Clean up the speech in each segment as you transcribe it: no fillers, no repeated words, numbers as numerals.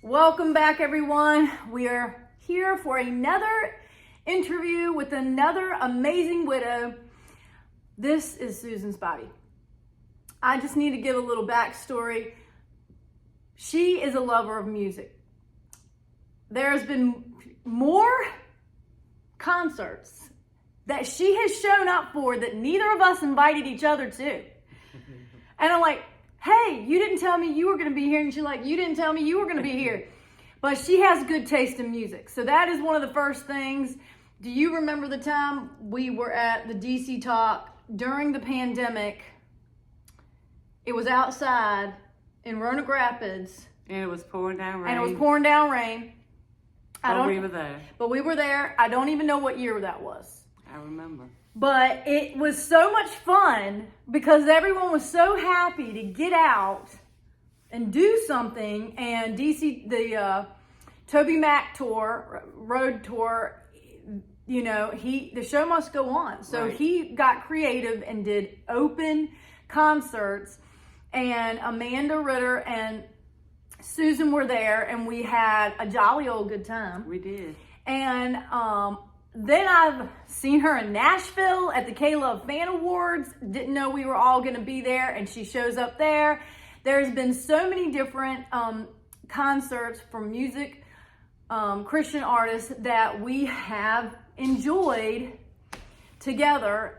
Welcome back, everyone. We are here for another interview with another amazing widow. This is Susan Spivey. I just need to give a little backstory. She is a lover of music. There's been more concerts that she has shown up for that neither of us invited each other to. And I'm like, hey, you didn't tell me you were going to be here. And she's like, you didn't tell me you were going to be here. But she has good taste in music. So that is one of the first things. Do you remember the time we were at the DC Talk during the pandemic? It was outside in Roanoke Rapids. And it was pouring down rain. We were there. But we were there. I don't even know what year that was. I remember. But it was so much fun because everyone was so happy to get out and do something. And DC, the Toby Mac tour, road tour, you know, the show must go on. So He got creative and did open concerts. And Amanda Ritter and Susan were there, and we had a jolly old good time. We did. And then I've seen her in Nashville at the K-Love Fan Awards. Didn't know we were all going to be there, and she shows up there. There's been so many different concerts from music, Christian artists that we have enjoyed together.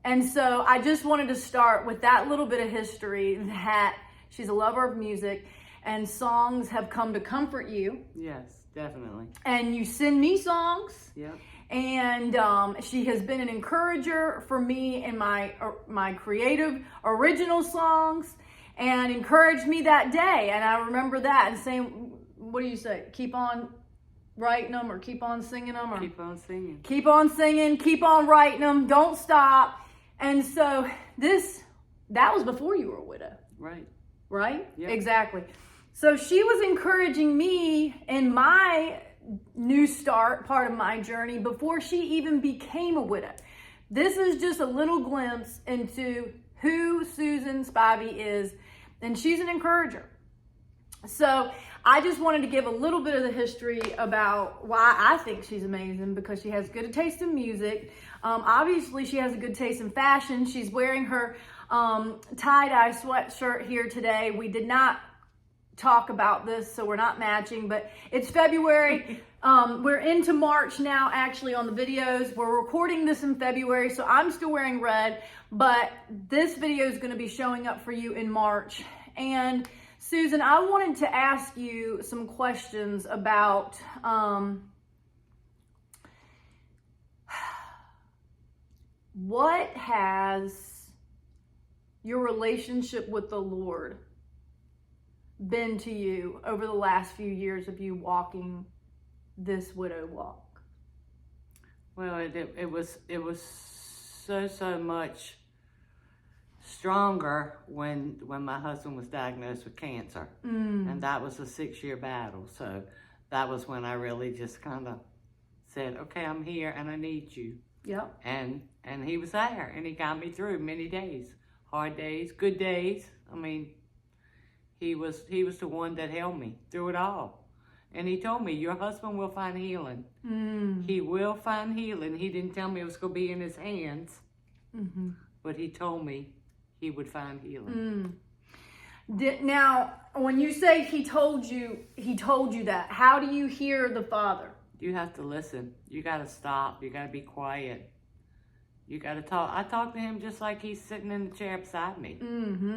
And so I just wanted to start with that little bit of history, that she's a lover of music and songs have come to comfort you. Yes. Definitely. And you send me songs. Yeah. And she has been an encourager for me in my creative original songs, and encouraged me that day. And I remember that and saying, what do you say? Keep on writing them, or keep on singing them, or keep on singing. Keep on singing, keep on writing them, don't stop. And so that was before you were a widow. Right. Right? Yep. Exactly. So she was encouraging me in my new start, part of my journey, before she even became a widow. This is just a little glimpse into who Susan Spivey is, and she's an encourager. So I just wanted to give a little bit of the history about why I think she's amazing, because she has good taste in music. Obviously, she has a good taste in fashion. She's wearing her tie-dye sweatshirt here today. We did not talk about this, so we're not matching, but it's February. We're into March now, actually, on the videos. We're recording this in February, so I'm still wearing red, but this video is going to be showing up for you in March. And Susan, I wanted to ask you some questions about what has your relationship with the Lord been to you over the last few years of you walking this widow walk? Well, it was so much stronger when my husband was diagnosed with cancer. And that was a 6-year battle. So that was when I really just kind of said, okay, I'm here and I need you. Yep. And he was there, and he got me through many days, hard days, good days. I mean, he was the one that held me through it all. And he told me, your husband will find healing. He will find healing. He didn't tell me it was going to be in his hands, but he told me he would find healing. Now, when you say he told you that, how do you hear the Father? You have to listen. You got to stop. You got to be quiet. You got to talk. I talk to him just like he's sitting in the chair beside me,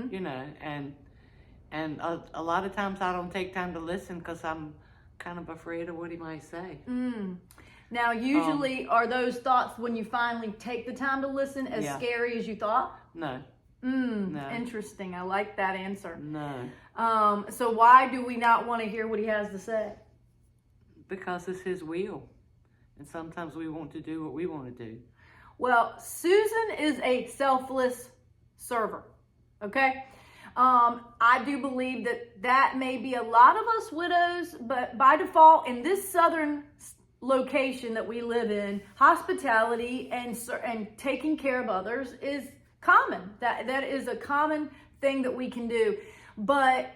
you know, and a lot of times I don't take time to listen because I'm kind of afraid of what he might say. Now, usually are those thoughts, when you finally take the time to listen, as scary as you thought? No. No. Interesting. I like that answer. No. So why do we not want to hear what he has to say? Because it's his will. And sometimes we want to do what we want to do. Well, Susan is a selfless server. Okay? I do believe that may be a lot of us widows, but by default, in this southern location that we live in, hospitality and taking care of others is common. That is a common thing that we can do. But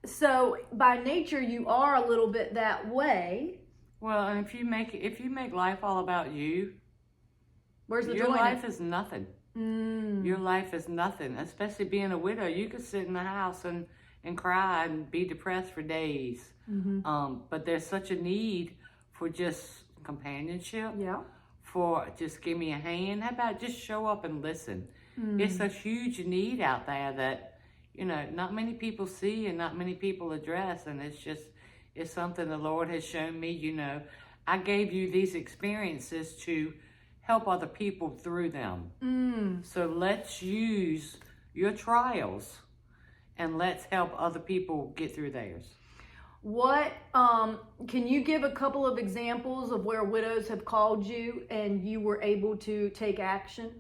So by nature, you are a little bit that way. Well, and if you make life all about you, Where's the your joy? life is nothing. Your life is nothing, especially being a widow. You could sit in the house and cry and be depressed for days. But there's such a need for just companionship. Yeah. For just give me a hand. How about just show up and listen? It's a huge need out there that, not many people see and not many people address. And it's something the Lord has shown me. I gave you these experiences to help other people through them. So let's use your trials and let's help other people get through theirs. What, can you give a couple of examples of where widows have called you and you were able to take action?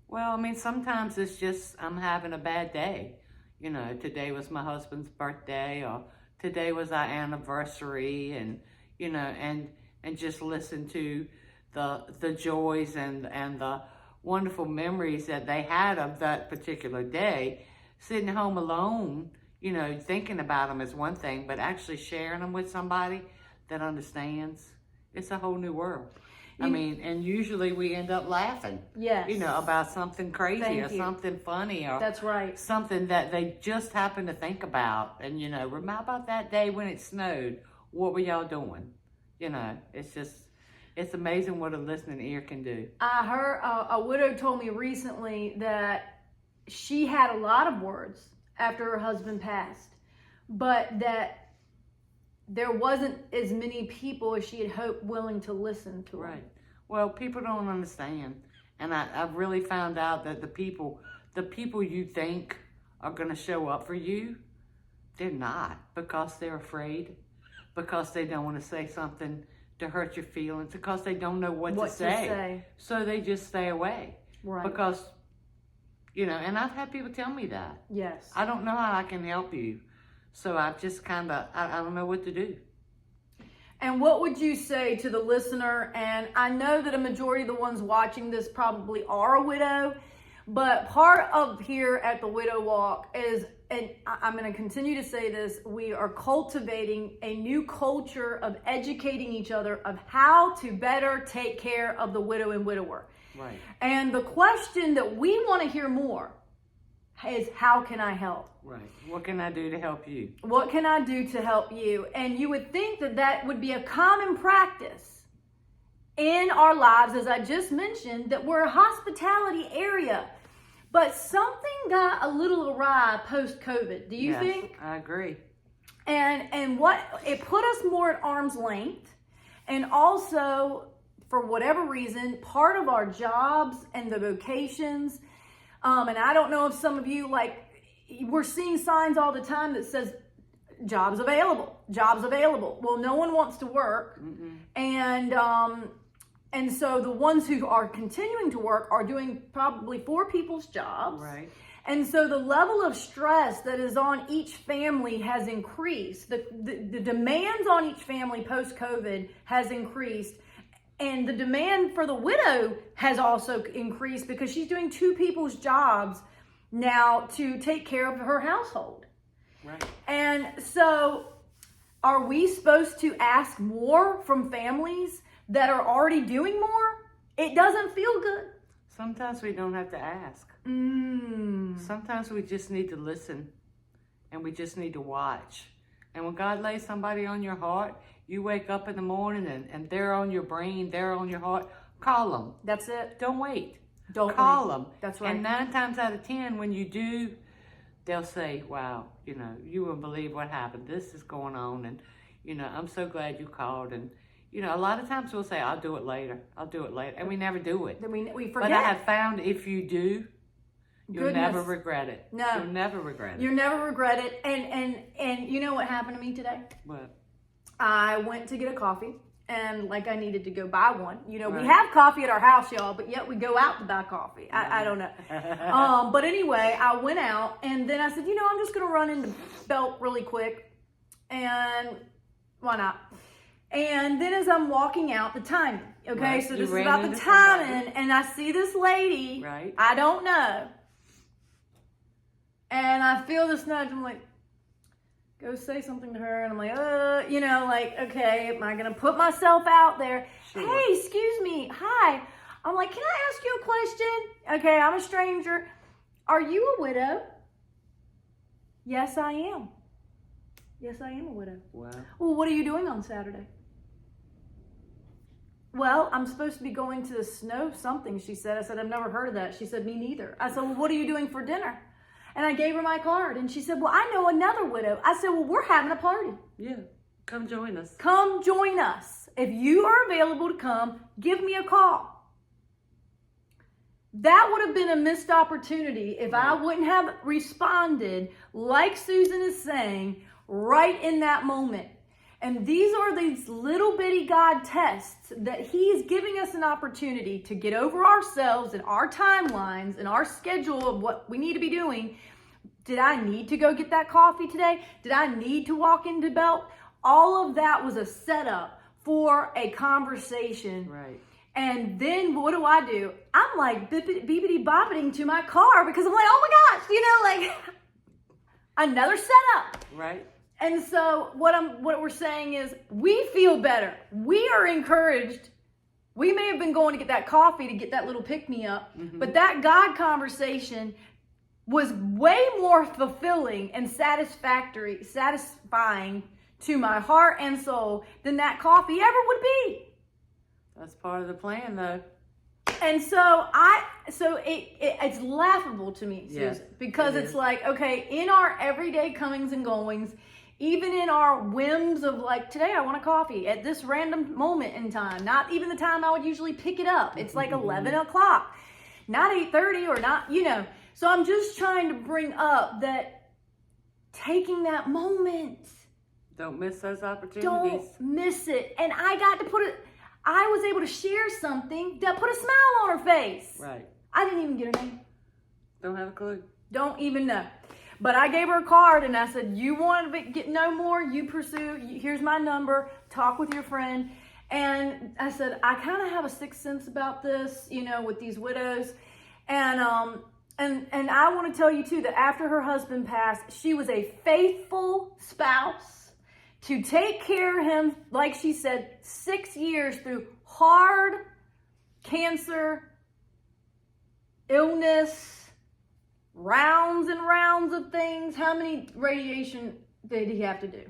Well, I mean, sometimes it's just, I'm having a bad day. Today was my husband's birthday, or today was our anniversary, and, and just listen to the joys and the wonderful memories that they had of that particular day. Sitting home alone, thinking about them is one thing, but actually sharing them with somebody that understands, it's a whole new world. And usually we end up laughing. Yes. About something crazy. Thank or you. something funny, or That's right. something that they just happen to think about. And, remember about that day when it snowed? What were y'all doing? It's amazing what a listening ear can do. I heard a widow told me recently that she had a lot of words after her husband passed, but that there wasn't as many people as she had hoped willing to listen to her. Right. Well, people don't understand. And I've really found out that the people you think are going to show up for you, they're not, because they're afraid, because they don't want to say something to hurt your feelings, because they don't know what to say. So they just stay away. Right. Because, and I've had people tell me that. Yes. I don't know how I can help you. So I've just I don't know what to do. And what would you say to the listener? And I know that a majority of the ones watching this probably are a widow, but part of here at the Widow Walk is, and I'm going to continue to say this, we are cultivating a new culture of educating each other of how to better take care of the widow and widower. Right. And the question that we want to hear more is, how can I help? Right. What can I do to help you? What can I do to help you? And you would think that would be a common practice in our lives, as I just mentioned, that we're a hospitality area. But something got a little awry post-COVID. Do you think? I agree. And what it put us more at arm's length, and also, for whatever reason, part of our jobs and the vocations, and I don't know if some of you, we're seeing signs all the time that says jobs available. Well, no one wants to work. And so the ones who are continuing to work are doing probably 4 people's jobs. Right. And so the level of stress that is on each family has increased. The demands on each family post-COVID has increased. And the demand for the widow has also increased because she's doing 2 people's jobs now to take care of her household. Right. And so are we supposed to ask more from families that are already doing more? It doesn't feel good. Sometimes we don't have to ask. Sometimes we just need to listen, and we just need to watch. And when God lays somebody on your heart, you wake up in the morning and they're on your brain, they're on your heart, call them. That's it. Don't wait. Don't call wait. them. That's right. And 9 times out of 10, when you do, they'll say, wow, you wouldn't believe what happened. This is going on. And, I'm so glad you called. And, a lot of times we'll say, I'll do it later. And we never do it. Then we forget. But I have found if you do, you'll never regret it. No. You'll never regret it. You'll never regret it. And you know what happened to me today? What? I went to get a coffee, and I needed to go buy one. Right. We have coffee at our house, y'all, but yet we go out to buy coffee. I don't know. But anyway, I went out, and then I said, I'm just going to run into Belt really quick, and why not? And then as I'm walking out, the timing, okay? Right. So You this is ran about the into timing, and I see this lady. Right. I don't know. And I feel this nudge. I'm like, go say something to her, and I'm like, like, okay, am I gonna put myself out there? Sure. Hey, excuse me, hi. I'm like, can I ask you a question? Okay, I'm a stranger. Are you a widow? Yes, I am. Yes, I am a widow. Wow. Well, what are you doing on Saturday? Well, I'm supposed to be going to the snow something, she said. I said, I've never heard of that. She said, me neither. I said, well, what are you doing for dinner? And I gave her my card, and she said, well, I know another widow. I said, well, we're having a party. Yeah, come join us. Come join us. If you are available to come, give me a call. That would have been a missed opportunity if I wouldn't have responded like Susan is saying right in that moment. And these are these little bitty God tests that He's giving us an opportunity to get over ourselves and our timelines and our schedule of what we need to be doing. Did I need to go get that coffee today? Did I need to walk into Belt? All of that was a setup for a conversation. Right. And then what do? I'm like beepity boppiting to my car because I'm like, oh my gosh, like another setup. Right. And so what we're saying is we feel better. We are encouraged. We may have been going to get that coffee to get that little pick-me-up, but that God conversation was way more fulfilling and satisfying to my heart and soul than that coffee ever would be. That's part of the plan, though. And so it's laughable to me, Susan, Yes, because it's like, okay, in our everyday comings and goings, even in our whims of like, today I want a coffee at this random moment in time, not even the time I would usually pick it up. It's like 11 o'clock, not 8:30 or not, So I'm just trying to bring up that taking that moment. Don't miss those opportunities. Don't miss it. And I was able to share something that put a smile on her face. Right. I didn't even get her name. Don't have a clue. Don't even know. But I gave her a card and I said, you want to get no more, you pursue, here's my number, talk with your friend. And I said, I kind of have a sixth sense about this, with these widows. And I want to tell you too, that after her husband passed, she was a faithful spouse to take care of him, like she said, 6 years through hard cancer, illness, rounds and rounds of things. How many radiation did he have to do?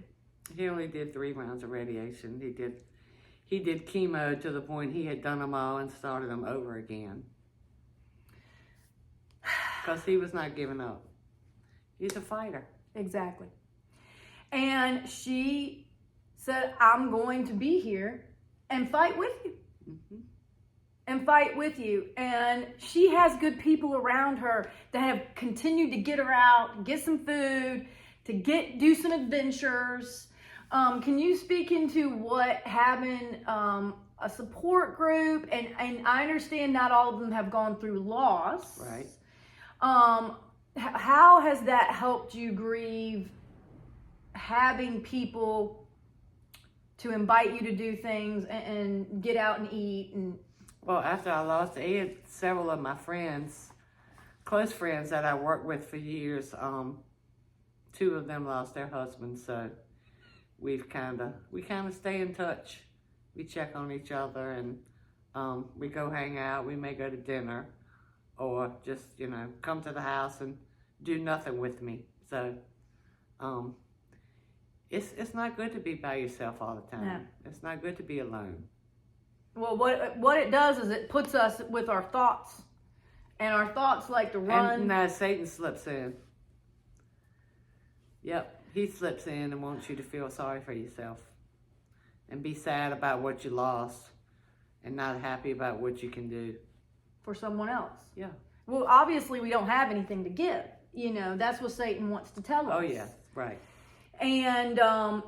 He only did 3 rounds of radiation. He did chemo to the point he had done them all and started them over again. Because he was not giving up. He's a fighter. Exactly. And she said, I'm going to be here and fight with you. And fight with you. And she has good people around her that have continued to get her out, get some food, to do some adventures. Can you speak into what having a support group, and I understand not all of them have gone through loss. Right. How has that helped you grieve, having people to invite you to do things and get out and eat? And well, after I lost Ed, several of my friends, close friends that I worked with for years, 2 of them lost their husbands, so we kind of stay in touch. We check on each other, and we go hang out. We may go to dinner, or just come to the house and do nothing with me. So it's not good to be by yourself all the time. No. It's not good to be alone. well, what it does is it puts us with our thoughts, and our thoughts like to run. And now Satan slips in. Yep, he slips in and wants you to feel sorry for yourself and be sad about what you lost and not happy about what you can do for someone else. Yeah. Well, obviously we don't have anything to give. That's what Satan wants to tell us. Oh yeah, right. And that's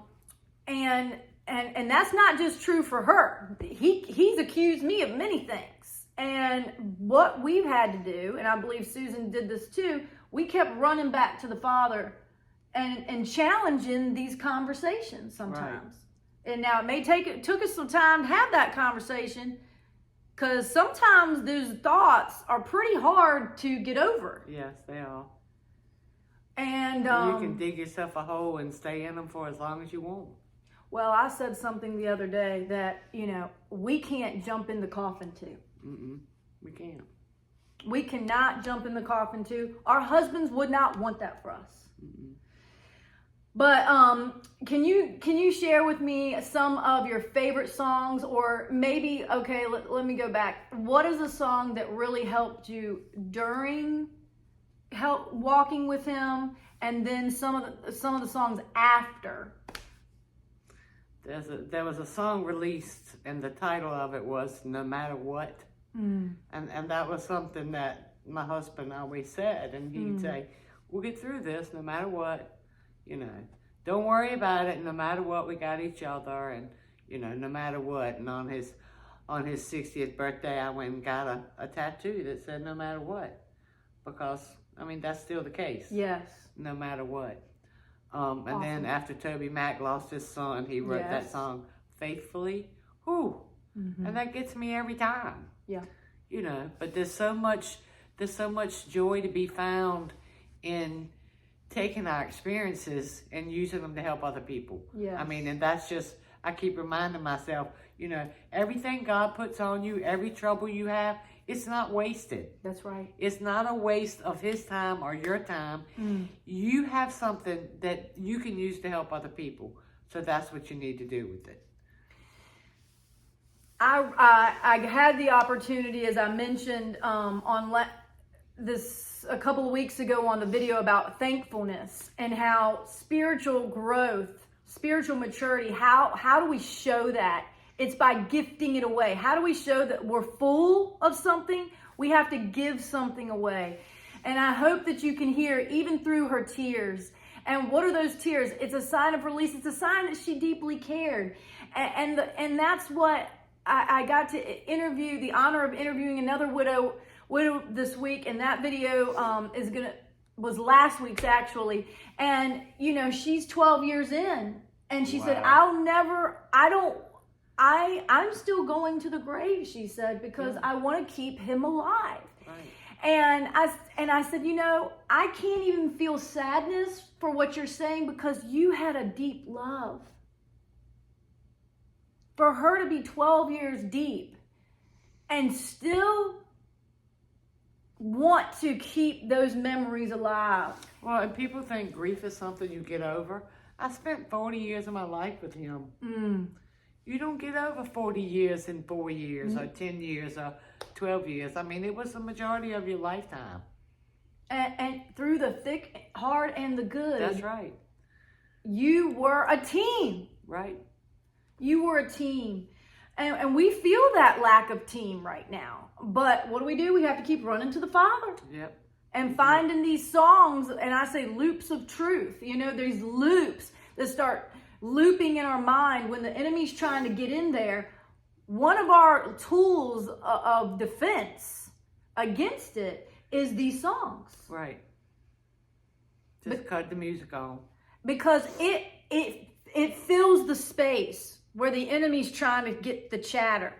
not just true for her. He's accused me of many things. And what we've had to do, and I believe Susan did this too, we kept running back to the Father and challenging these conversations sometimes. Right. And now it took us some time to have that conversation, because sometimes those thoughts are pretty hard to get over. Yes, they are. And you can dig yourself a hole and stay in them for as long as you want. Well, I said something the other day that, we can't jump in the coffin too. We can't. We cannot jump in the coffin too. Our husbands would not want that for us. But can you share with me some of your favorite songs, or maybe, okay, let me go back. What is a song that really helped you during walking with him, and then some of the songs after? There was a song released, and the title of it was "No Matter What," and that was something that my husband always said, and he'd say, "We'll get through this, no matter what. Don't worry about it. No matter what, we got each other, and no matter what." And on his 60th birthday, I went and got a tattoo that said "No matter what," because that's still the case. Yes. No matter what. And then after Toby Mac lost his son, he wrote that song "Faithfully." Whew. And that gets me every time. Yeah. But there's so much joy to be found in taking our experiences and using them to help other people. Yeah. And that's just, I keep reminding myself, everything God puts on you, every trouble you have, it's not wasted. That's right. It's not a waste of his time or your time. You have something that you can use to help other people. So that's what you need to do with it. I had the opportunity, as I mentioned a couple of weeks ago on the video about thankfulness and how spiritual growth, spiritual maturity, how do we show that? It's by gifting it away. How do we show that we're full of something? We have to give something away. And I hope that you can hear, even through her tears. And what are those tears? It's a sign of release. It's a sign that she deeply cared. And that's what I got to interview, the honor of interviewing another widow this week. And that video was last week's actually. And, she's 12 years in. And she said, I'm still going to the grave, she said, because I want to keep him alive. Right. And I said, I can't even feel sadness for what you're saying, because you had a deep love. For her to be 12 years deep and still want to keep those memories alive. Well, and people think grief is something you get over. I spent 40 years of my life with him. You don't get over 40 years in 4 years or 10 years or 12 years. It was the majority of your lifetime. And through the thick, hard, and the good. That's right. You were a team. Right. You were a team. And we feel that lack of team right now. But what do? We have to keep running to the Father. Yep. And finding these songs, and I say loops of truth. There's loops that start looping in our mind when the enemy's trying to get in there. One of our tools of defense against it is these songs. Right. Just cut the music on. Because it fills the space where the enemy's trying to get the chatter.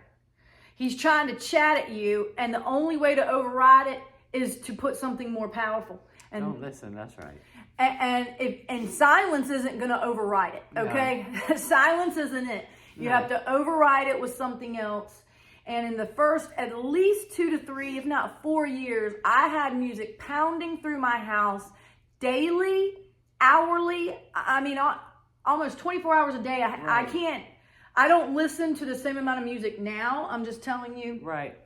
He's trying to chat at you, and the only way to override it is to put something more powerful. And don't listen, that's right. And silence isn't going to override it, okay? No. Silence isn't it. You have to override it with something else. And in the first at least 2 to 3, if not 4 years, I had music pounding through my house daily, hourly. Almost 24 hours a day. I don't listen to the same amount of music now. I'm just telling you. Right.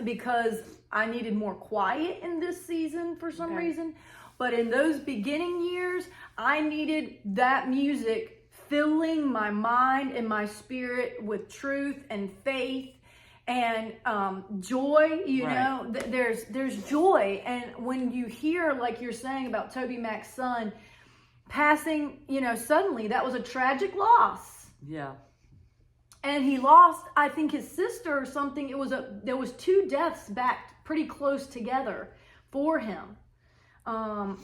Because I needed more quiet in this season for some reason. But in those beginning years, I needed that music filling my mind and my spirit with truth and faith and joy. There's joy. And when you hear, like you're saying about Toby Mac's son passing, suddenly, that was a tragic loss. Yeah. And he lost, I think, his sister or something. There was 2 deaths back pretty close together for him. I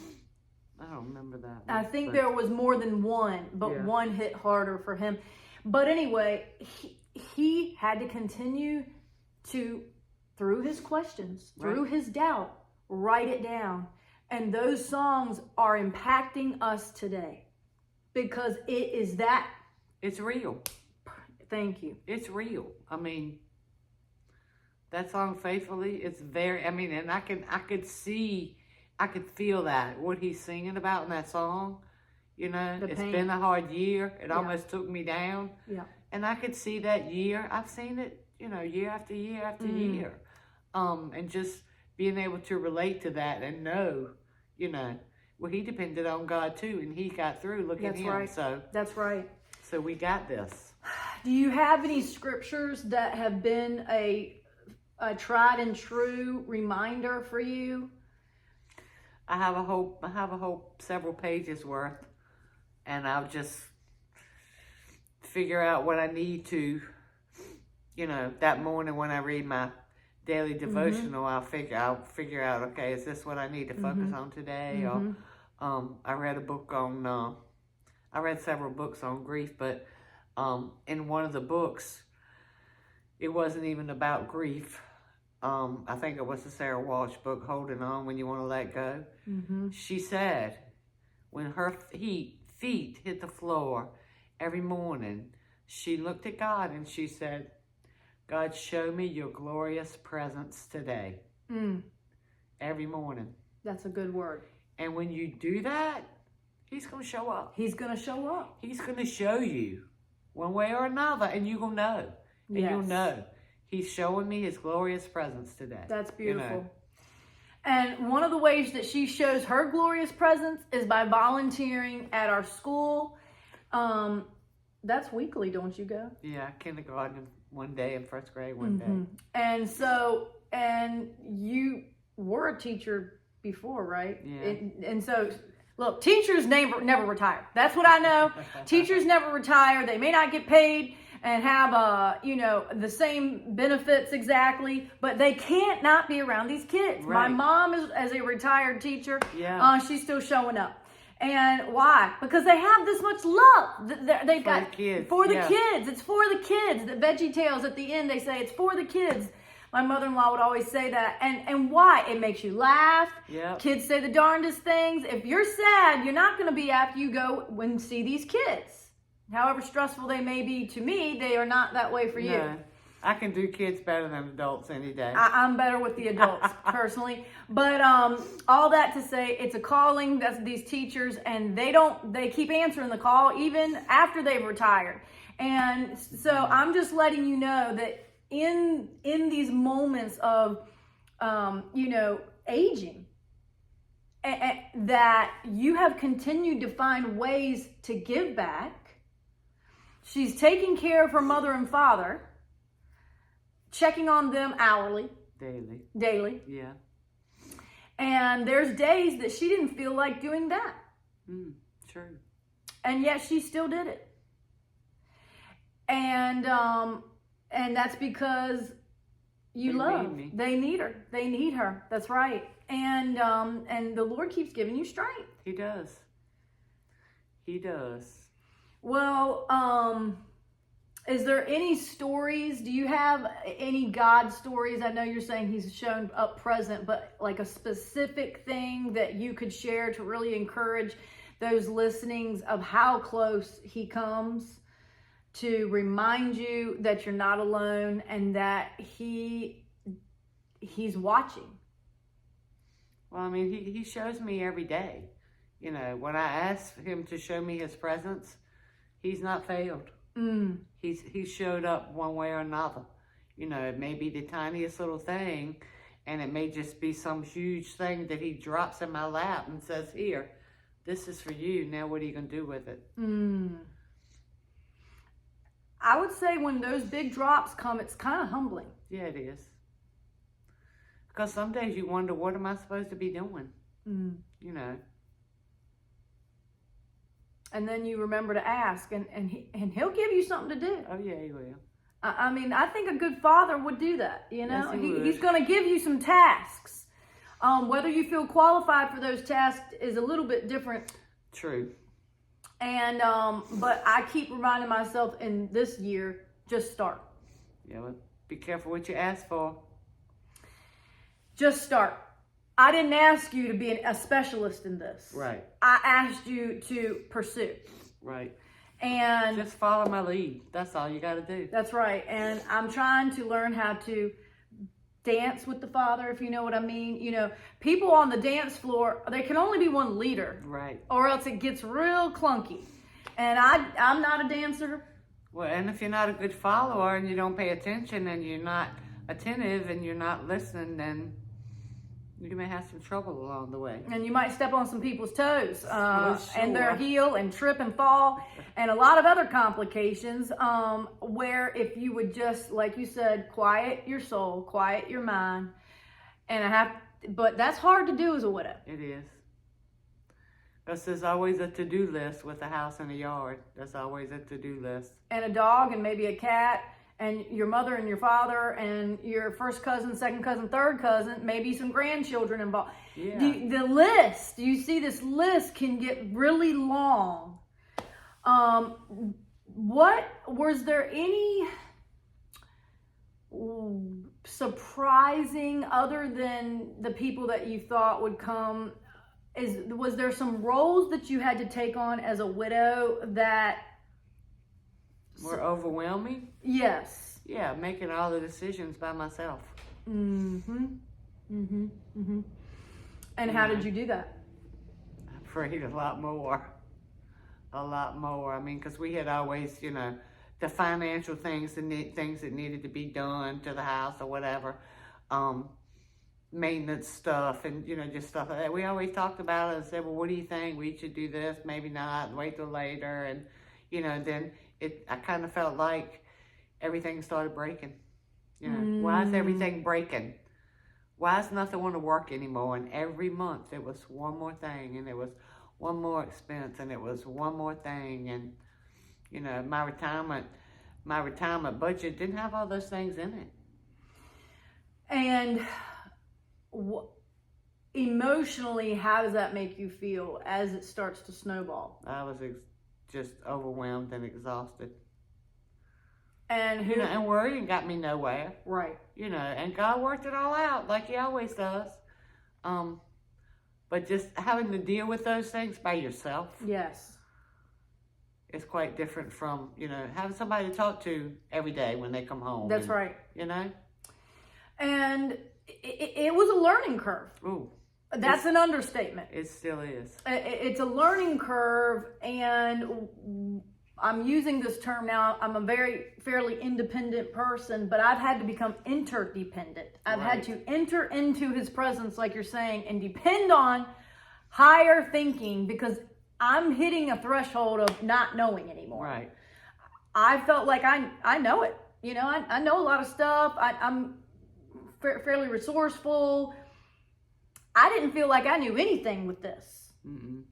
don't remember that. I think there was more than one, but one hit harder for him. But anyway, he had to continue to, through his questions, through his doubt, write it down. And those songs are impacting us today because it is that. It's real. Thank you. It's real. I mean, that song Faithfully, it's very, I mean, and I could feel that, what he's singing about in that song. You know, it's been a hard year. It almost took me down. Yeah. And I could see that year. I've seen it, you know, year after year after year. And just being able to relate to that and know, you know, well, he depended on God too, and he got through. Look at him. Right. So that's right. So we got this. Do you have any scriptures that have been a tried and true reminder for you? I have a whole several pages worth, and I'll just figure out what I need to, you know, that morning when I read my daily devotional, I'll figure out, okay, is this what I need to focus on today? Or I read a book on I read several books on grief, but in one of the books, it wasn't even about grief. I think it was the Sarah Walsh book, Holding On When You Want to Let Go. She said when her feet hit the floor every morning, she looked at God and she said, God, show me your glorious presence today. Every morning. That's a good word. And when you do that, he's going to show up. He's going to show up. He's going to show you one way or another, and you're going to know. And you'll know. He's showing me his glorious presence today. That's beautiful. You know? And one of the ways that she shows her glorious presence is by volunteering at our school. That's weekly, don't you go? Yeah, kindergarten one day and first grade one day. And so, and you were a teacher before, right? Yeah. And so, look, teachers never retire. That's what I know. Teachers never retire. They may not get paid and have, you know, the same benefits exactly, but they can't not be around these kids. Right. My mom is, as a retired teacher, she's still showing up. And why? Because they have this much love. They've got kids. For the kids. It's for the kids. The Veggie Tales at the end, they say it's for the kids. My mother-in-law would always say that. And why? It makes you laugh. Yep. Kids say the darndest things. If you're sad, you're not going to be after you go and see these kids. However stressful they may be to me, they are not that way for you. No, I can do kids better than adults any day. I'm better with the adults, personally. But all that to say, it's a calling. That's these teachers, and they keep answering the call even after they've retired. And so I'm just letting you know that in these moments of, you know, aging, that you have continued to find ways to give back. She's taking care of her mother and father, checking on them hourly. Daily. Yeah. And there's days that she didn't feel like doing that. True. And yet she still did it. And that's because they love. They need her. They need her. That's right. And the Lord keeps giving you strength. He does. He does. Well, is there any stories? Do you have any God stories? I know you're saying he's shown up present, but like a specific thing that you could share to really encourage those listenings of how close he comes to remind you that you're not alone and that he's watching. Well, I mean, he shows me every day. You know, when I ask him to show me his presence, he's not failed. He's showed up one way or another. You know, it may be the tiniest little thing, and it may just be some huge thing that he drops in my lap and says, here, this is for you. Now what are you going to do with it? I would say when those big drops come, it's kind of humbling. Yeah, it is. Because some days you wonder, what am I supposed to be doing? You know. And then you remember to ask, and he'll give you something to do. Oh, yeah, he will. I mean, I think a good father would do that, you know? Yes, he's going to give you some tasks. Whether you feel qualified for those tasks is a little bit different. True. And, but I keep reminding myself in this year, just start. Yeah, well, be careful what you ask for. Just start. I didn't ask you to be a specialist in this. Right. I asked you to pursue. Right. And just follow my lead. That's all you got to do. That's right. And I'm trying to learn how to dance with the Father, if you know what I mean. You know, people on the dance floor, there can only be one leader. Right. Or else it gets real clunky. And I'm not a dancer. Well, and if you're not a good follower and you don't pay attention and you're not attentive and you're not listening, then you may have some trouble along the way. And you might step on some people's toes Sure. and their heel and trip and fall and a lot of other complications where if you would just, like you said, quiet your soul, quiet your mind. But that's hard to do as a widow. It is. Because there's always a to-do list with a house and a yard. There's always a to-do list. And a dog and maybe a cat and your mother and your father and your first cousin, second cousin, third cousin, maybe some grandchildren involved. Yeah. The list, you see this list can get really long. Was there any surprising other than the people that you thought would come? Was there some roles that you had to take on as a widow that were overwhelming? Yes. Yeah, making all the decisions by myself. Mm-hmm. Mm-hmm. Mm-hmm. And how did you do that? I prayed a lot more. A lot more. I mean, because we had always, you know, the financial things, things that needed to be done to the house or whatever. Maintenance stuff and, you know, just stuff like that. We always talked about it and said, well, what do you think? We should do this, maybe not, wait till later. And, you know, then I kind of felt like everything started breaking. You know, why is everything breaking? Why is nothing want to work anymore? And every month it was one more thing and it was one more expense and it was one more thing. And, you know, my retirement budget didn't have all those things in it. And emotionally, how does that make you feel as it starts to snowball? I was just overwhelmed and exhausted. And you know, and worrying got me nowhere. Right. You know, and God worked it all out like He always does. But just having to deal with those things by yourself. Yes. It's quite different from, you know, having somebody to talk to every day when they come home. That's right. You know? And it was a learning curve. Ooh. That's an understatement. It still is. It's a learning curve, and I'm using this term now. I'm a fairly independent person, but I've had to become interdependent. I've had to enter into His presence, like you're saying, and depend on higher thinking because I'm hitting a threshold of not knowing anymore. Right. I felt like I know it. You know, I know a lot of stuff. I'm fairly resourceful. I didn't feel like I knew anything with this. Mm-mm.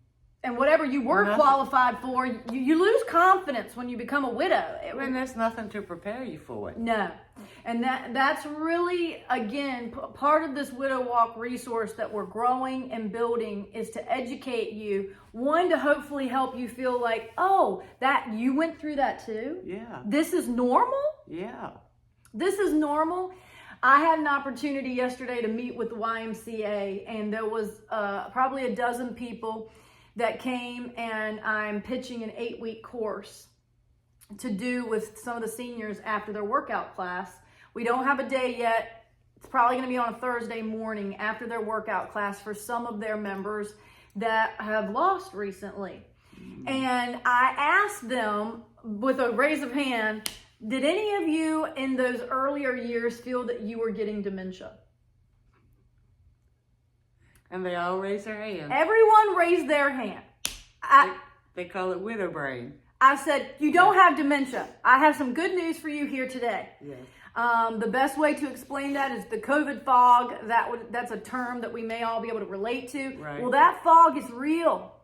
And whatever you were qualified for, you lose confidence when you become a widow. And there's nothing to prepare you for it. No. And that's really, again, part of this Widow Walk resource that we're growing and building is to educate you. One, to hopefully help you feel like, oh, that you went through that too? Yeah. This is normal? Yeah. This is normal. I had an opportunity yesterday to meet with the YMCA, and there was probably a dozen people that came, and I'm pitching an 8-week course to do with some of the seniors after their workout class. We don't have a day yet. It's probably going to be on a Thursday morning after their workout class for some of their members that have lost recently. And I asked them with a raise of hand, did any of you in those earlier years feel that you were getting dementia? And they all raise their hands. Everyone raised their hand. They call it widow brain. I said, you don't have dementia. I have some good news for you here today. Yes. The best way to explain that is the COVID fog. That's a term that we may all be able to relate to. Right. Well, that fog is real.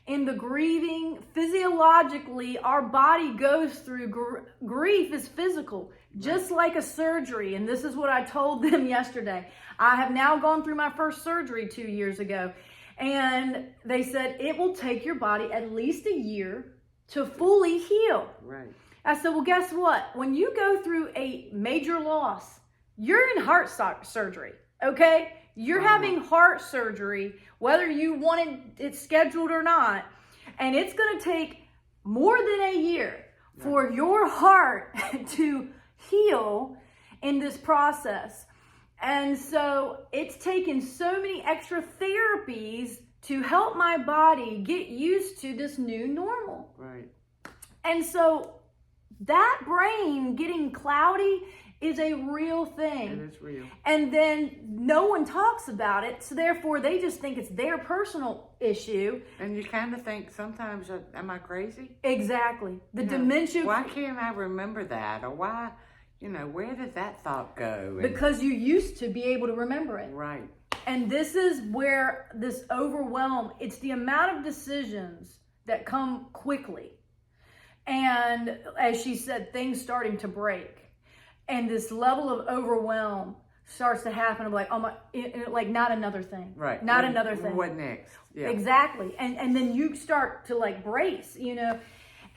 In the grieving, physiologically, our body goes through grief is physical, just like a surgery. And this is what I told them yesterday. I have now gone through my first surgery 2 years ago. And they said it will take your body at least a year to fully heal. Right. I said, well, guess what? When you go through a major loss, you're in heart surgery, okay? You're having heart surgery, whether you wanted it scheduled or not, and it's going to take more than a year for your heart to heal in this process. And so it's taken so many extra therapies to help my body get used to this new normal. Right. And so that brain getting cloudy is a real thing. It is real. And then no one talks about it, so therefore they just think it's their personal issue. And you kind of think sometimes, am I crazy? Exactly. The dementia. Why can't I remember that? Or why, where did that thought go? Because you used to be able to remember it. Right. And this is where this overwhelm, it's the amount of decisions that come quickly. And as she said, things starting to break. And this level of overwhelm starts to happen of like, oh my, like not another thing. Right. Not another thing. What next? Yeah. Exactly. And then you start to like brace,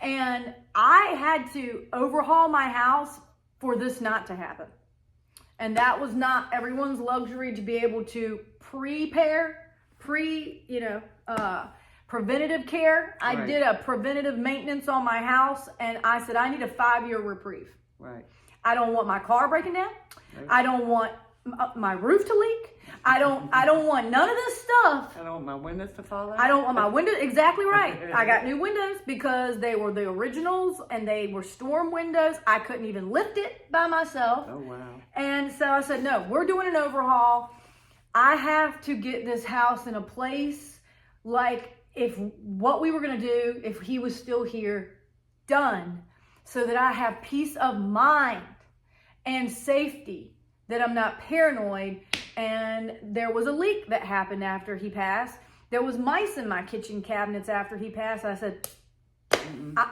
And I had to overhaul my house for this not to happen. And that was not everyone's luxury to be able to preventative care. I Right. did a preventative maintenance on my house, and I said, I need a 5-year reprieve. Right. I don't want my car breaking down. Nope. I don't want my roof to leak. I don't want none of this stuff. I don't want my windows to fall out. I don't want my windows. Exactly right. I got new windows because they were the originals and they were storm windows. I couldn't even lift it by myself. Oh, wow. And so I said, no, we're doing an overhaul. I have to get this house in a place like if what we were going to do, if he was still here, done, so that I have peace of mind and safety, that I'm not paranoid. And there was a leak that happened after he passed. There was mice in my kitchen cabinets after he passed. I said,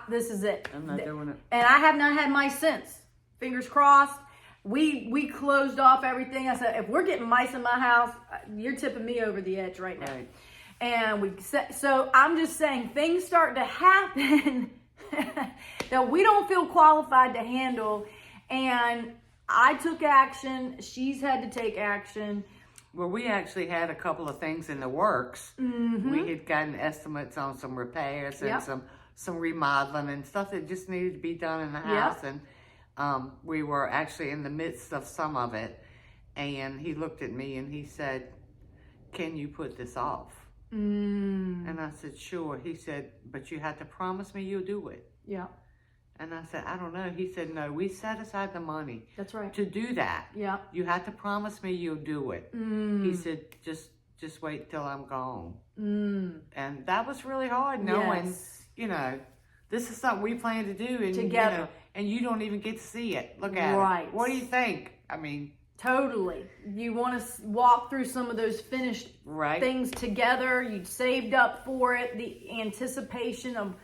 this is it. I'm not doing it. And I have not had mice since. Fingers crossed. We closed off everything. I said, if we're getting mice in my house, you're tipping me over the edge right now. Right. And so I'm just saying things start to happen that we don't feel qualified to handle. And I took action. She's had to take action. Well, we actually had a couple of things in the works. Mm-hmm. We had gotten estimates on some repairs and Yep. some remodeling and stuff that just needed to be done in the house. Yep. And we were actually in the midst of some of it. And he looked at me and he said, can you put this off? And I said, sure. He said, but you have to promise me you'll do it. Yeah, And I said, I don't know. He said, no, we set aside the money that's right. to do that. Yeah. You have to promise me you'll do it. He said, just wait till I'm gone. And that was really hard knowing, Yes. this is something we plan to do and, Together. And you don't even get to see it. Look at Right. it. What do you think? I mean, Totally. You want to walk through some of those finished right. things together. You saved up for it, the anticipation of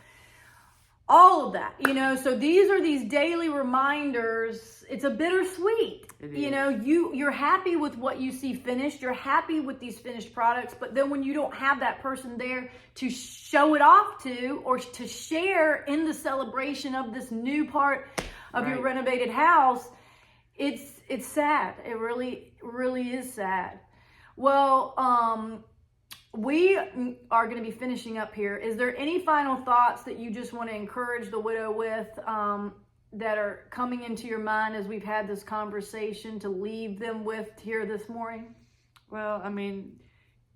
all of that, so these are these daily reminders. It's a bittersweet. It is. You're happy with what you see finished. You're happy with these finished products, but then when you don't have that person there to show it off to, or to share in the celebration of this new part of your Right. renovated house, it's sad. It really, really is sad. Well, we are going to be finishing up here. Is there any final thoughts that you just want to encourage the widow with that are coming into your mind as we've had this conversation to leave them with here this morning? Well, I mean,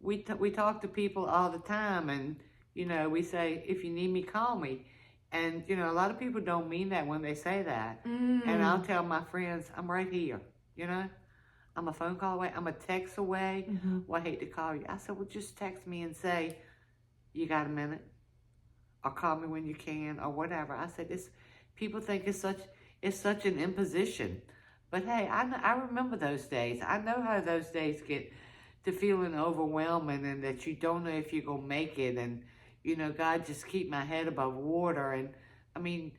we talk to people all the time and, we say, if you need me, call me. And, a lot of people don't mean that when they say that. And I'll tell my friends, I'm right here, I'm a phone call away. I'm a text away. Well, I hate to call you. I said, well, just text me and say, you got a minute? Or call me when you can or whatever. I said, people think it's such an imposition. But hey, I remember those days. I know how those days get to feeling overwhelming and that you don't know if you're going to make it. And, God, just keep my head above water. And, I mean,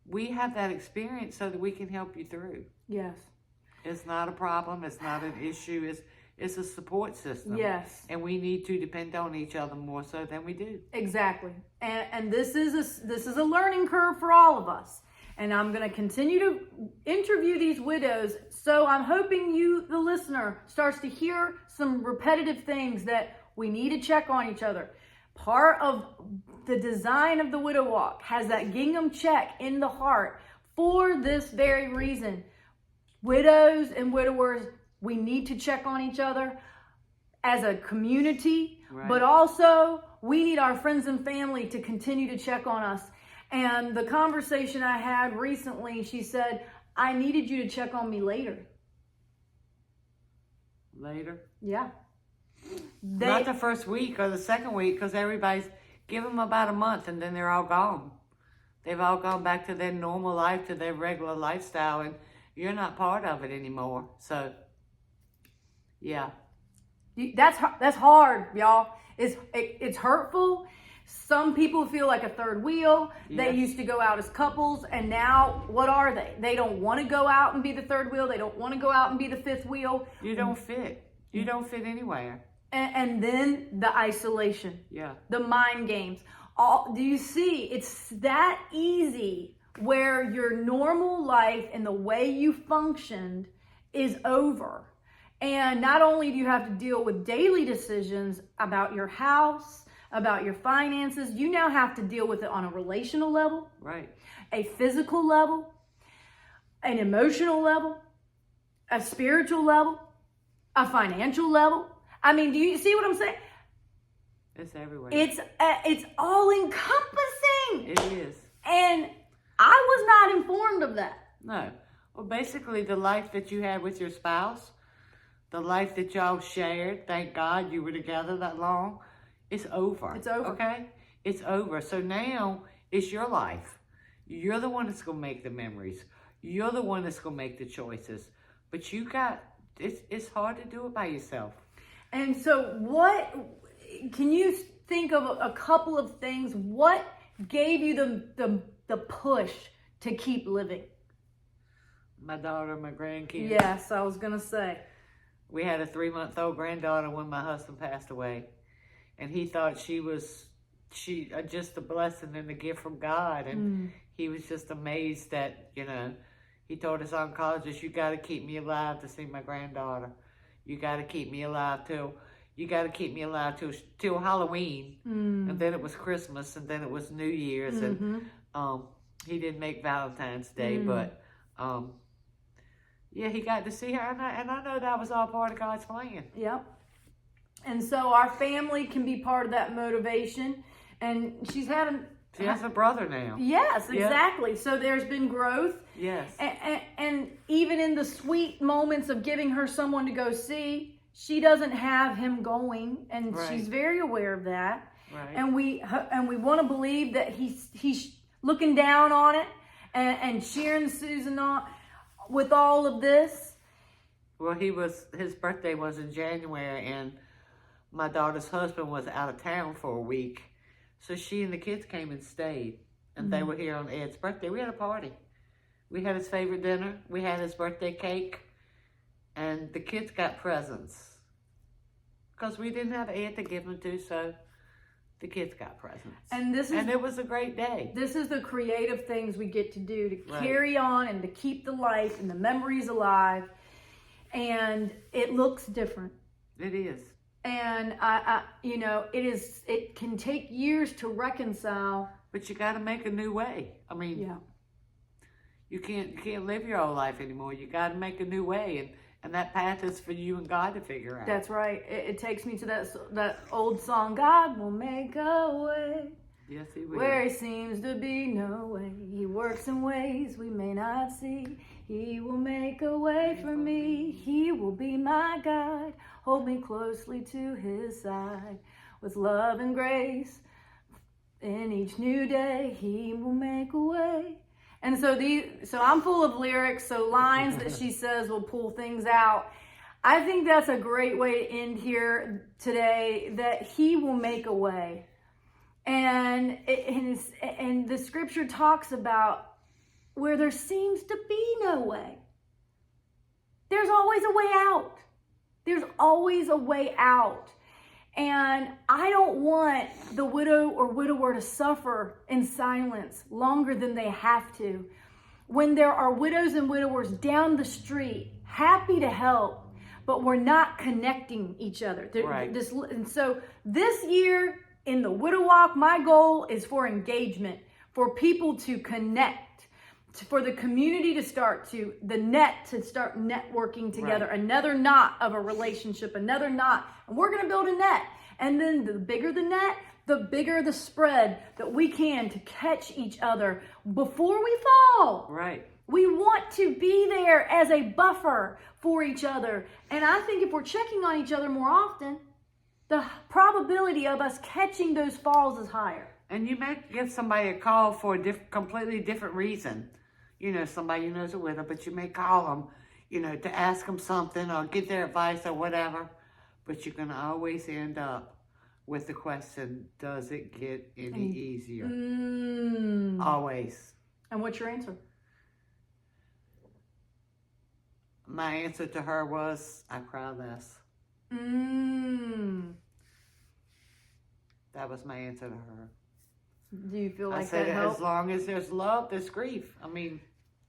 we have that experience so that we can help you through. Yes. It's not a problem. It's not an issue. It's a support system. Yes. And we need to depend on each other more so than we do. Exactly. And this is a learning curve for all of us. And I'm going to continue to interview these widows. So I'm hoping you, the listener, starts to hear some repetitive things that we need to check on each other. Part of the design of the Widow Walk has that gingham check in the heart for this very reason. Widows and widowers, we need to check on each other as a community, but also we need our friends and family to continue to check on us. And the conversation I had recently, she said, I needed you to check on me later. Later? Yeah. Not the first week or the second week, because give them about a month and then they're all gone. They've all gone back to their normal life, to their regular lifestyle, and you're not part of it anymore. So, yeah. That's hard, y'all. It's hurtful. Some people feel like a third wheel. Yes. They used to go out as couples, and now what are they? They don't want to go out and be the third wheel. They don't want to go out and be the fifth wheel. You don't fit. You don't fit anywhere. And then the isolation. Yeah. The mind games. Do you see? It's that easy where your normal life and the way you functioned is over. And not only do you have to deal with daily decisions about your house, about your finances, you now have to deal with it on a relational level, right? A physical level, an emotional level, a spiritual level, a financial level. I mean, do you see what I'm saying? It's everywhere. It's all encompassing. It is. And I was not informed of that. No. Well, basically, the life that you had with your spouse, the life that y'all shared, thank God you were together that long, it's over. It's over. Okay? It's over. So now it's your life. You're the one that's going to make the memories. You're the one that's going to make the choices. But it's hard to do it by yourself. And so can you think of a couple of things? What gave you the push to keep living? My daughter, my grandkids. Yes, I was going to say. We had a 3-month-old granddaughter when my husband passed away. And he thought she was just a blessing and a gift from God. And he was just amazed that, he told his oncologist, you got to keep me alive to see my granddaughter. You got to keep me alive till Halloween. And then it was Christmas, and then it was New Year's. And he didn't make Valentine's Day, but yeah, he got to see her. And I know that was all part of God's plan. Yep. And so our family can be part of that motivation. And she has a brother now. Yes, exactly. Yep. So there's been growth. Yes. And even in the sweet moments of giving her someone to go see, she doesn't have him going, and she's very aware of that. Right. And we want to believe that he's looking down on it and cheering Susan on with all of this. Well, his birthday was in January, and my daughter's husband was out of town for a week. So she and the kids came and stayed, and they were here on Ed's birthday. We had a party. We had his favorite dinner. We had his birthday cake, and the kids got presents because we didn't have Ed to give them to, so the kids got presents. And it was a great day. This is the creative things we get to do to carry on and to keep the life and the memories alive, and it looks different. It is. And it can take years to reconcile. But you got to make a new way. I mean, you can't live your old life anymore. You got to make a new way, and that path is for you and God to figure out. That's right. It takes me to that old song. God will make a way. Yes, He will. Where He seems to be no way. He works in ways we may not see. He will make a way for me. He will be my guide. Hold me closely to His side. With love and grace, in each new day, He will make a way. And so I'm full of lyrics, so lines that she says will pull things out. I think that's a great way to end here today, that He will make a way. And the scripture talks about where there seems to be no way, there's always a way out. There's always a way out. And I don't want the widow or widower to suffer in silence longer than they have to. when there are widows and widowers down the street, happy to help, but we're not connecting each other. Right. And so this year in the Widow Walk, my goal is for engagement, for people to connect, for the community to start networking together, Right. another knot of a relationship, another knot. And we're going to build a net. And then the bigger the net, the bigger the spread that we can to catch each other before we fall. Right. We want to be there as a buffer for each other. And I think if we're checking on each other more often, the probability of us catching those falls is higher. And you may give somebody a call for a completely different reason. You know, somebody who knows a widow, but you may call them, you know, to ask them something or get their advice or whatever. But you're going to always end up with the question, does it get any easier? Always. And what's your answer? My answer to her was, I cry less. That was my answer to her. Do you feel like I said, that helped? as long as there's love, there's grief. I mean,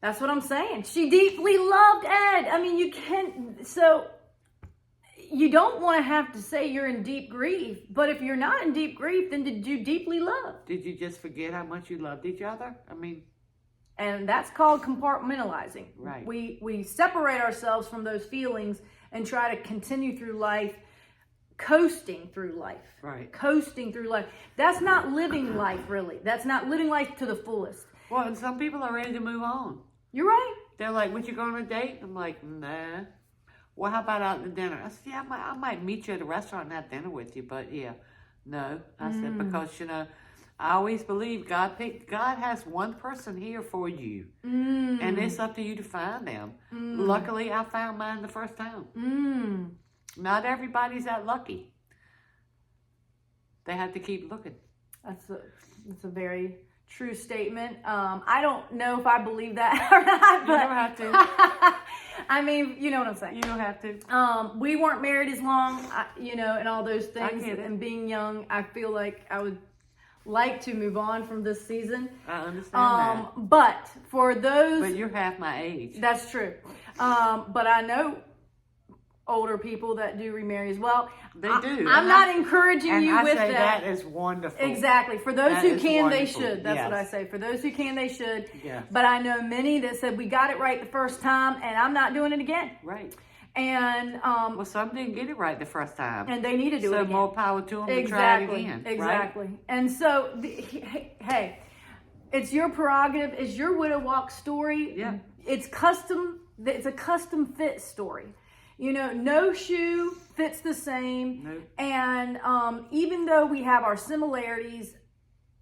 that's what I'm saying. She deeply loved Ed. I mean, you can't, so you don't want to have to say you're in deep grief, but if you're not in deep grief, then did you deeply love? did you just forget how much you loved each other? I mean, and that's called compartmentalizing. Right. We separate ourselves from those feelings and try to continue through life, coasting through life. Right. Coasting through life. That's not living life, really. That's not living life to the fullest. well, and some people are ready to move on. You're right. They're like, would you go on a date? I'm like, nah. Well, how about out to dinner? I said, yeah, I might meet you at a restaurant and have dinner with you, but yeah, no. I said, because, you know, I always believe God has one person here for you. And it's up to you to find them. Luckily, I found mine the first time. Not everybody's that lucky. They have to keep looking. That's a very true statement. I don't know if I believe that or not, but You don't have to. I mean, you know what I'm saying. You don't have to. We weren't married as long, you know, and all those things. get it. And being young, I feel like I would like to move on from this season. I understand that. But for those, But you're half my age. that's true. But I know older people that do remarry as well. They do. I'm not encouraging And you I with say that. that is wonderful. Exactly. For those That who is can, wonderful. they should. That's what I Yes. say. For those who can, they should. Yes. But I know many that said, we got it right the first time, and I'm not doing it again. Right. And Well, some didn't get it right the first time. and they need to do it So again. more power to them to try it Exactly. again. Exactly. Right? And so, hey, it's your prerogative. It's your widow walk story. Yeah. It's custom. It's a custom fit story. You know, no shoe fits the same. Nope. And even though we have our similarities,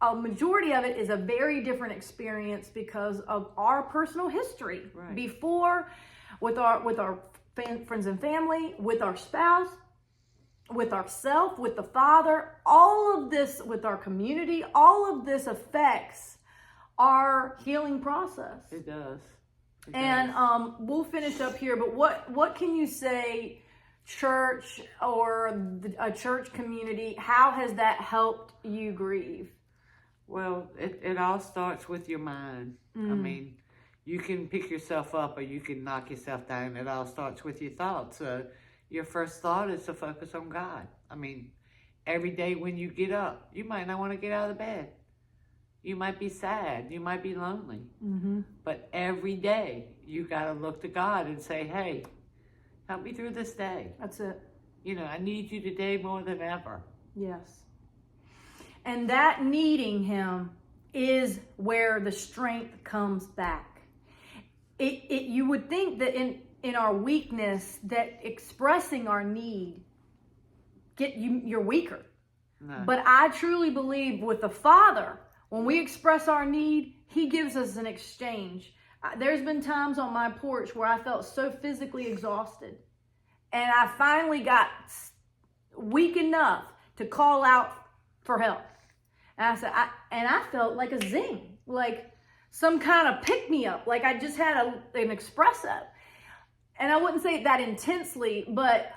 a majority of it is a very different experience because of our personal history. Right. Before, with our friends and family, with our spouse, with ourself, with the Father, all of this, with our community, all of this affects our healing process. It does. It And does. we'll finish up here, but what can you say, church or a church community, how has that helped you grieve? Well, it all starts with your mind. I mean, you can pick yourself up or you can knock yourself down. It all starts with your thoughts. Your first thought is to focus on God. I mean, every day when you get up, you might not want to get out of bed. You might be sad. You might be lonely. But every day, you got to look to God and say, hey, help me through this day. That's it. You know, I need you today more than ever. Yes. And that needing him is where the strength comes back. You would think that in our weakness, that expressing our need, you're weaker. No. But I truly believe with the Father, when we express our need, he gives us an exchange. There's been times on my porch where I felt so physically exhausted. And I finally got weak enough to call out for help. And I felt like a zing, like some kind of pick-me-up, like I just had an espresso. And I wouldn't say it that intensely, but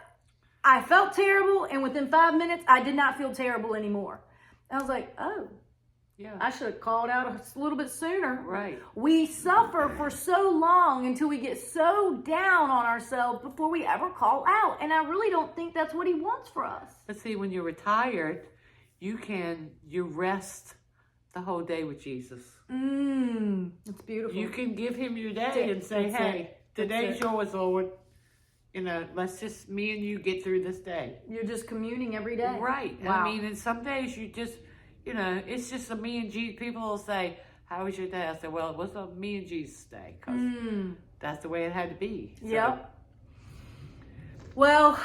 I felt terrible, and within 5 minutes, I did not feel terrible anymore. And I was like, oh. Yeah. I should have called out a little bit sooner. Right. We suffer for so long until we get so down on ourselves before we ever call out. And I really don't think that's what he wants for us. But see, when you're retired, you rest the whole day with Jesus. It's beautiful. You can give him your day and say, hey, today's yours, Lord. Let's just, me and you get through this day. You're just communing every day. Right. Wow. And some days you just, it's just a me and Jesus. People will say, how was your day? I say, well, it was a me and Jesus day. Because that's the way it had to be. So. Yep. Well,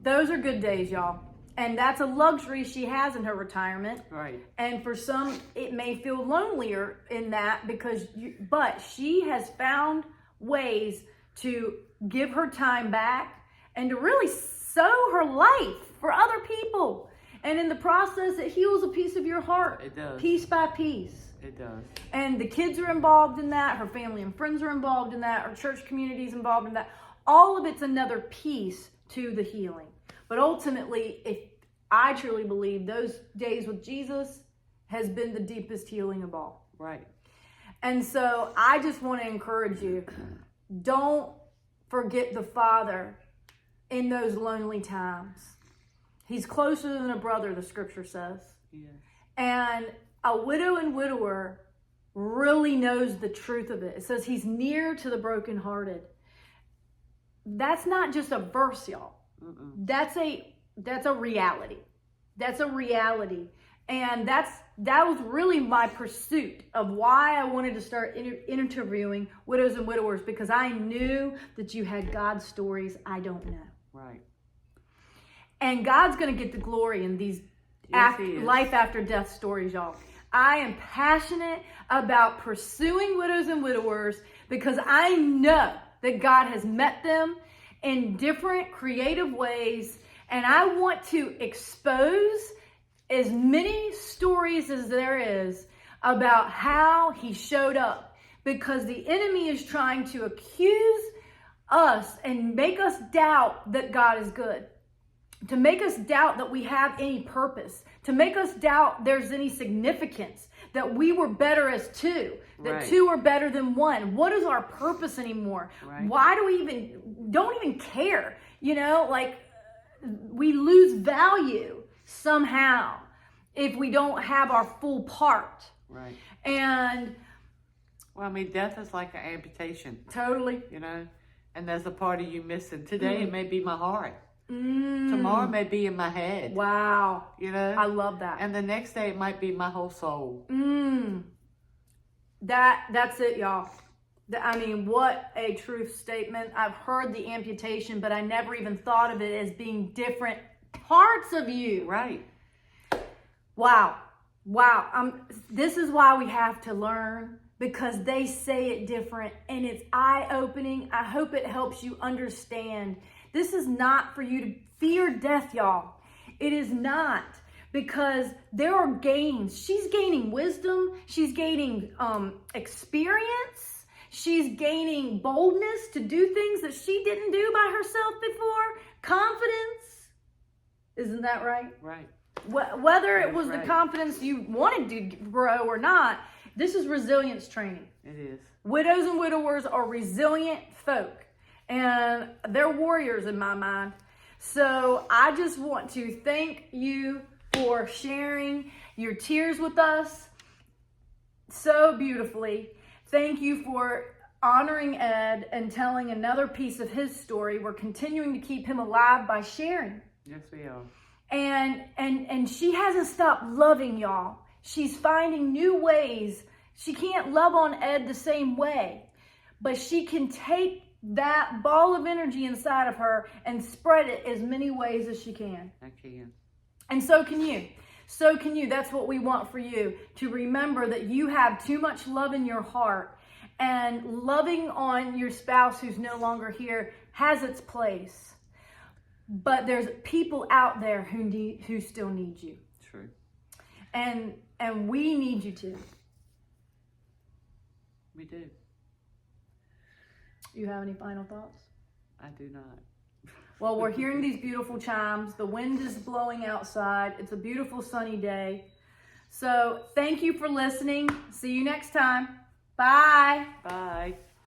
those are good days, y'all. And that's a luxury she has in her retirement. Right. And for some, it may feel lonelier in that but she has found ways to give her time back and to really sow her life for other people. And in the process, it heals a piece of your heart. It does. Piece by piece. It does. And the kids are involved in that. Her family and friends are involved in that. Her church community is involved in that. All of it's another piece to the healing. But ultimately, I truly believe those days with Jesus has been the deepest healing of all. Right. And so I just want to encourage you, don't forget the Father in those lonely times. He's closer than a brother, the scripture says. Yeah. And a widow and widower really knows the truth of it. It says he's near to the brokenhearted. That's not just a verse, y'all. That's a reality. That's a reality. And that was really my pursuit of why I wanted to start interviewing widows and widowers, because I knew that you had God's stories I don't know. Right. And God's going to get the glory in these life after death stories, y'all. I am passionate about pursuing widows and widowers because I know that God has met them in different creative ways. And I want to expose as many stories as there is about how he showed up, because the enemy is trying to accuse us and make us doubt that God is good, to make us doubt that we have any purpose, to make us doubt there's any significance, that we were better as two, that two are better than one. What is our purpose anymore? Right. Why do we don't even care? We lose value somehow if we don't have our full part. Right. And well, death is like an amputation. Totally. And there's a part of you missing. Today it may be my heart. Tomorrow it may be in my head. Wow. I love that. And the next day it might be my whole soul. That's it, y'all. What a truth statement. I've heard the amputation, but I never even thought of it as being different parts of you. Right. Wow. This is why we have to learn, because they say it different and it's eye-opening. I hope it helps you understand. This is not for you to fear death, y'all. It is not, because there are gains. She's gaining wisdom. She's gaining experience. She's gaining boldness to do things that she didn't do by herself before. Confidence. Isn't that right? Right. Whether it was the confidence you wanted to grow or not, this is resilience training. It is. Widows and widowers are resilient folk, and they're warriors in my mind. So I just want to thank you for sharing your tears with us so beautifully. Thank you for honoring Ed and telling another piece of his story. We're continuing to keep him alive by sharing. Yes, we are. And she hasn't stopped loving y'all. She's finding new ways. She can't love on Ed the same way, but she can take that ball of energy inside of her and spread it as many ways as she can. I can. And so can you. So can you. That's what we want for you, to remember that you have too much love in your heart, and loving on your spouse who's no longer here has its place. But there's people out there who still need you. True. And we need you to. We do. You have any final thoughts? I do not. Well, we're hearing these beautiful chimes. The wind is blowing outside. It's a beautiful sunny day. So thank you for listening. See you next time. Bye. Bye.